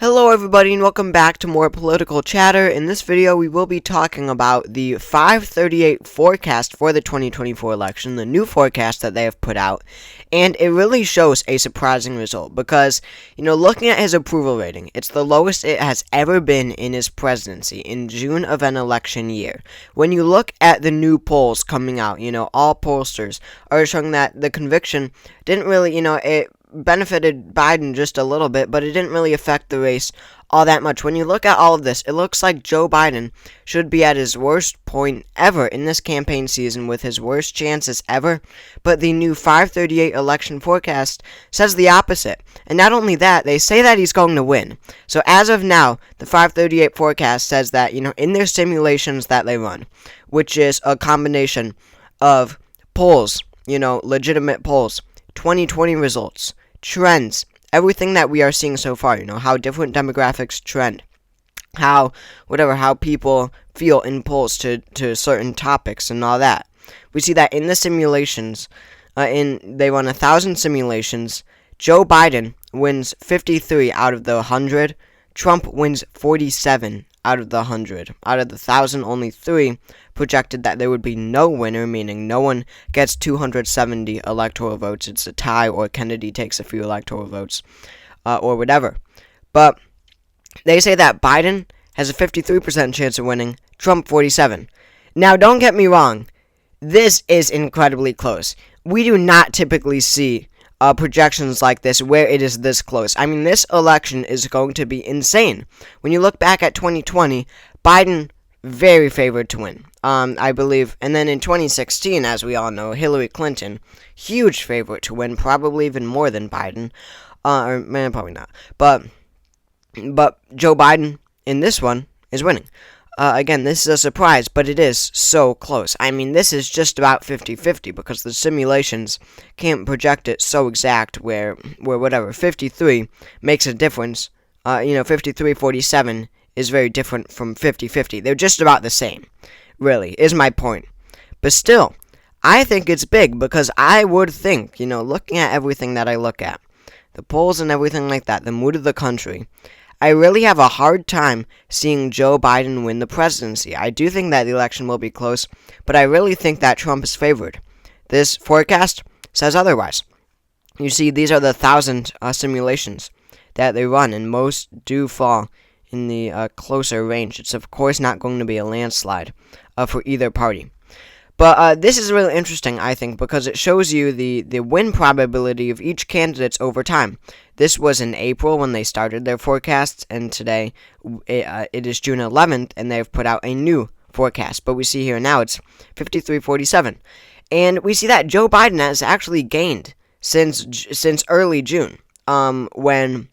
Hello everybody and welcome back to more political chatter. In this video we will be talking about the 538 forecast for the 2024 election, the new forecast that they have put out, and it really shows a surprising result because, looking at his approval rating, it's the lowest it has ever been in his presidency in June of an election year. When you look at the new polls coming out, all pollsters are showing that the conviction didn't really, it benefited Biden just a little bit, but it didn't really affect the race all that much. When you look at all of this, it looks like Joe Biden should be at his worst point ever in this campaign season with his worst chances ever, but the new 538 election forecast says the opposite. And not only that, they say that he's going to win. So as of now, the 538 forecast says that, in their simulations that they run, which is a combination of polls, legitimate polls, 2020 results, trends, everything that we are seeing so far, how different demographics trend, how people feel in polls to certain topics and all that. We see that in the simulations, they run 1,000 simulations, Joe Biden wins 53 out of the 100, Trump wins 47 out of the 100. Out of the 1,000, only 3 projected that there would be no winner, meaning no one gets 270 electoral votes. It's a tie, or Kennedy takes a few electoral votes, or whatever. But they say that Biden has a 53% chance of winning, Trump 47. Now, don't get me wrong. This is incredibly close. We do not typically see projections like this where it is this close. I mean, this election is going to be insane. When you look back at 2020, Biden very favored to win, I believe. And then in 2016, as we all know, Hillary Clinton, huge favorite to win, probably even more than Biden. Probably not. But Joe Biden in this one is winning. Again, this is a surprise, but it is so close. I mean, this is just about 50-50 because the simulations can't project it so exact where 53 makes a difference. 53-47 is very different from 50-50. They're just about the same, really, is my point. But still, I think it's big because I would think, looking at everything that I look at, the polls and everything like that, the mood of the country, I really have a hard time seeing Joe Biden win the presidency. I do think that the election will be close, but I really think that Trump is favored. This forecast says otherwise. You see, these are the 1,000 simulations that they run, and most do fall in the closer range. It's, of course, not going to be a landslide for either party. But this is really interesting, I think, because it shows you the win probability of each candidate over time. This was in April when they started their forecasts, and today it is June 11th, and they've put out a new forecast. But we see here now it's 53-47. And we see that Joe Biden has actually gained since early June, when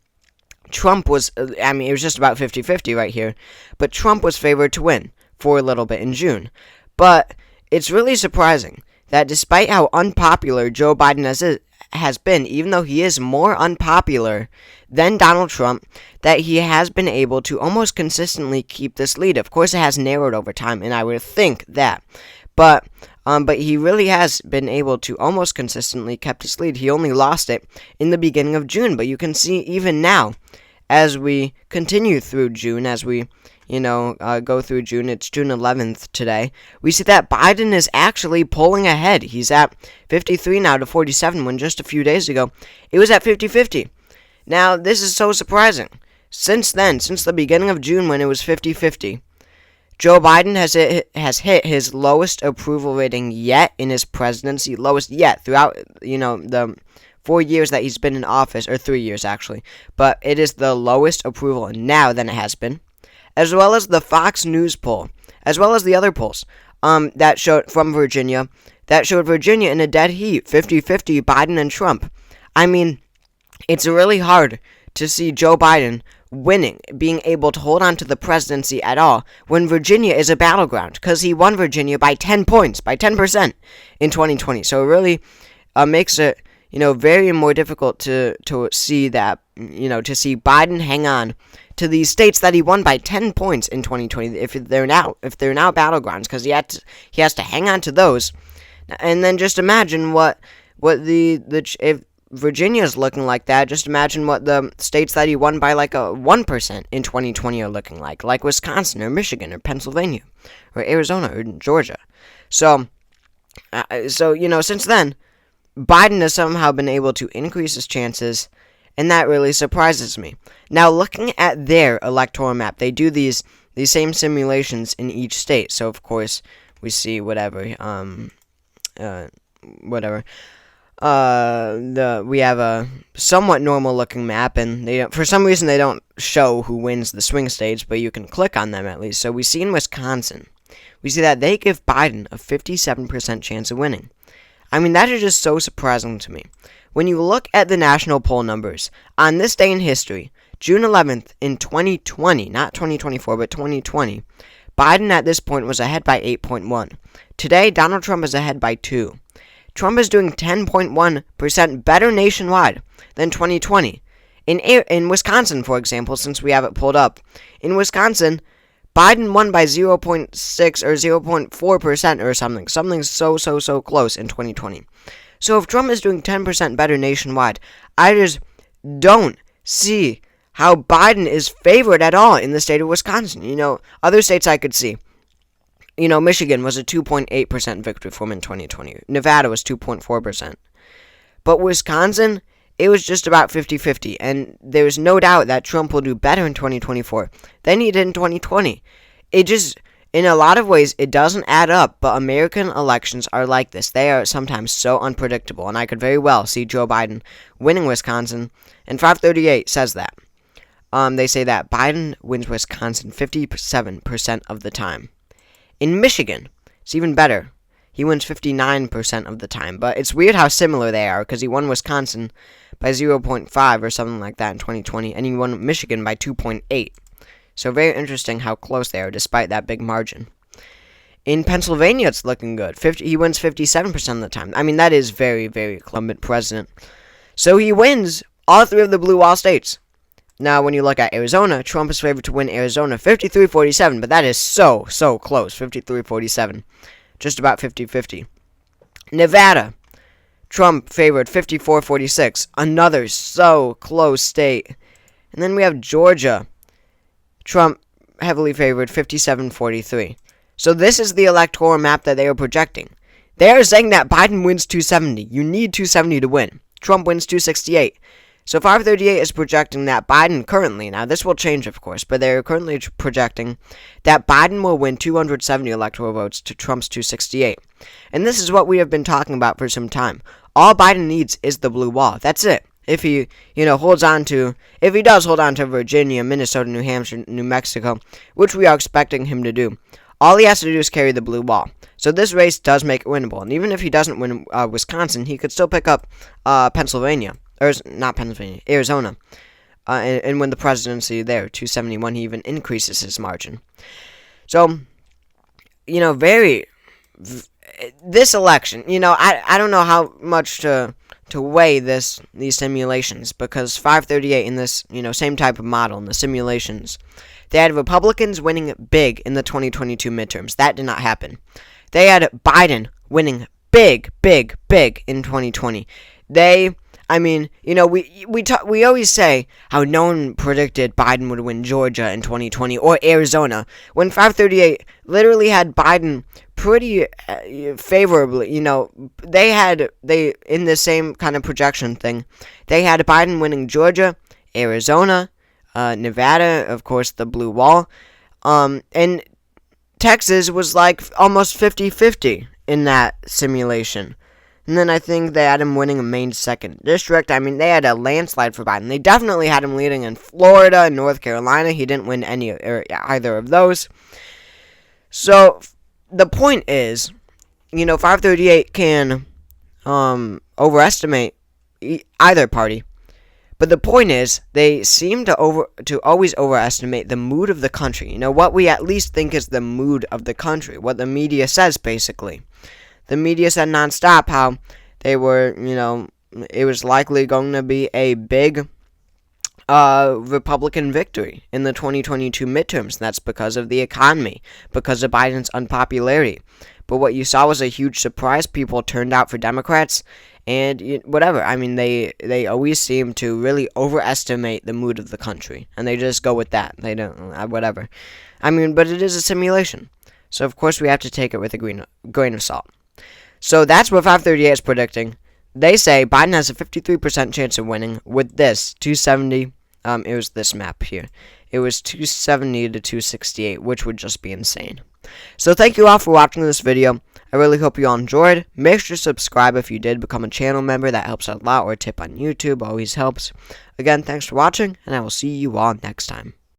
Trump was, it was just about 50-50 right here, but Trump was favored to win for a little bit in June. But it's really surprising that despite how unpopular Joe Biden has been, even though he is more unpopular than Donald Trump, that he has been able to almost consistently keep this lead. Of course, it has narrowed over time, and I would think that. But he really has been able to almost consistently kept his lead. He only lost it in the beginning of June, but you can see even now, as we continue through June, as we go through June, it's June 11th today, we see that Biden is actually pulling ahead. He's at 53 now to 47, when just a few days ago, it was at 50-50. Now, this is so surprising. Since then, since the beginning of June when it was 50-50, Joe Biden has hit his lowest approval rating yet in his presidency, lowest yet throughout, the 4 years that he's been in office, or 3 years actually, but it is the lowest approval now than it has been, as well as the Fox News poll, as well as the other polls that showed from Virginia, that showed Virginia in a dead heat, 50-50, Biden and Trump. I mean, it's really hard to see Joe Biden winning, being able to hold on to the presidency at all, when Virginia is a battleground, because he won Virginia by 10 points, by 10% in 2020. So it really makes it, very more difficult to see that, to see Biden hang on to these states that he won by 10 points in 2020, if they're now battlegrounds, because he has to hang on to those, and then just imagine what if Virginia's looking like that, just imagine what the states that he won by like a 1% in 2020 are looking like Wisconsin or Michigan or Pennsylvania or Arizona or Georgia. So since then, Biden has somehow been able to increase his chances, and that really surprises me. Now, looking at their electoral map, they do these same simulations in each state. So, of course, we see whatever. We have a somewhat normal looking map, and for some reason they don't show who wins the swing states, but you can click on them at least. So we see in Wisconsin, we see that they give Biden a 57% chance of winning. I mean, that is just so surprising to me. When you look at the national poll numbers, on this day in history, June 11th in 2020, not 2024, but 2020, Biden at this point was ahead by 8.1. Today, Donald Trump is ahead by 2. Trump is doing 10.1% better nationwide than 2020. In Wisconsin, for example, since we have it pulled up, in Wisconsin, Biden won by 0.6 or 0.4% or something so close in 2020. So if Trump is doing 10% better nationwide, I just don't see how Biden is favored at all in the state of Wisconsin. Other states I could see. Michigan was a 2.8% victory for him in 2020. Nevada was 2.4%. But Wisconsin, it was just about 50-50. And there's no doubt that Trump will do better in 2024 than he did in 2020. It just, in a lot of ways, it doesn't add up. But American elections are like this. They are sometimes so unpredictable. And I could very well see Joe Biden winning Wisconsin. And 538 says that. They say that Biden wins Wisconsin 57% of the time. In Michigan, it's even better. He wins 59% of the time. But it's weird how similar they are, because he won Wisconsin by 0.5 or something like that in 2020, and he won Michigan by 2.8. So very interesting how close they are, despite that big margin. In Pennsylvania, it's looking good. He wins 57% of the time. I mean, that is very, very incumbent president. So he wins all 3 of the blue wall states. Now, when you look at Arizona, Trump is favored to win Arizona 53-47, but that is so close, 53-47, just about 50-50. Nevada, Trump favored 54-46, another so close state. And then we have Georgia, Trump heavily favored 57-43. So this is the electoral map that they are projecting. They are saying that Biden wins 270. You need 270 to win. Trump wins 268. So 538 is projecting that Biden currently, now this will change of course, but they're currently projecting that Biden will win 270 electoral votes to Trump's 268. And this is what we have been talking about for some time. All Biden needs is the blue wall. That's it. If he, if he does hold on to Virginia, Minnesota, New Hampshire, New Mexico, which we are expecting him to do, all he has to do is carry the blue wall. So this race does make it winnable. And even if he doesn't win Wisconsin, he could still pick up Pennsylvania. Or not Pennsylvania, Arizona, and win the presidency there, 271. He even increases his margin. So, this election, I don't know how much to weigh these simulations, because 538 in this, same type of model in the simulations, they had Republicans winning big in the 2022 midterms. That did not happen. They had Biden winning big in 2020. We always say how no one predicted Biden would win Georgia in 2020 or Arizona, when 538 literally had Biden pretty favorably. They in the same kind of projection thing, they had Biden winning Georgia, Arizona, Nevada, of course, the blue wall, and Texas was like almost 50-50 in that simulation. And then I think they had him winning a Maine 2nd district. I mean, they had a landslide for Biden. They definitely had him leading in Florida and North Carolina. He didn't win either of those. So the point is, 538 can overestimate either party. But the point is, they seem to always overestimate the mood of the country. What we at least think is the mood of the country. What the media says, basically. The media said nonstop how they were, it was likely going to be a big Republican victory in the 2022 midterms. That's because of the economy, because of Biden's unpopularity. But what you saw was a huge surprise. People turned out for Democrats, and whatever. I mean, they always seem to really overestimate the mood of the country, and they just go with that. They don't, whatever. I mean, but it is a simulation. So, of course, we have to take it with a grain of salt. So, that's what 538 is predicting. They say Biden has a 53% chance of winning with this 270. It was this map here. It was 270 to 268, which would just be insane. So thank you all for watching this video. I really hope you all enjoyed. Make sure to subscribe if you did become a channel member. That helps out a lot. Or a tip on YouTube always helps. Again, thanks for watching, and I will see you all next time.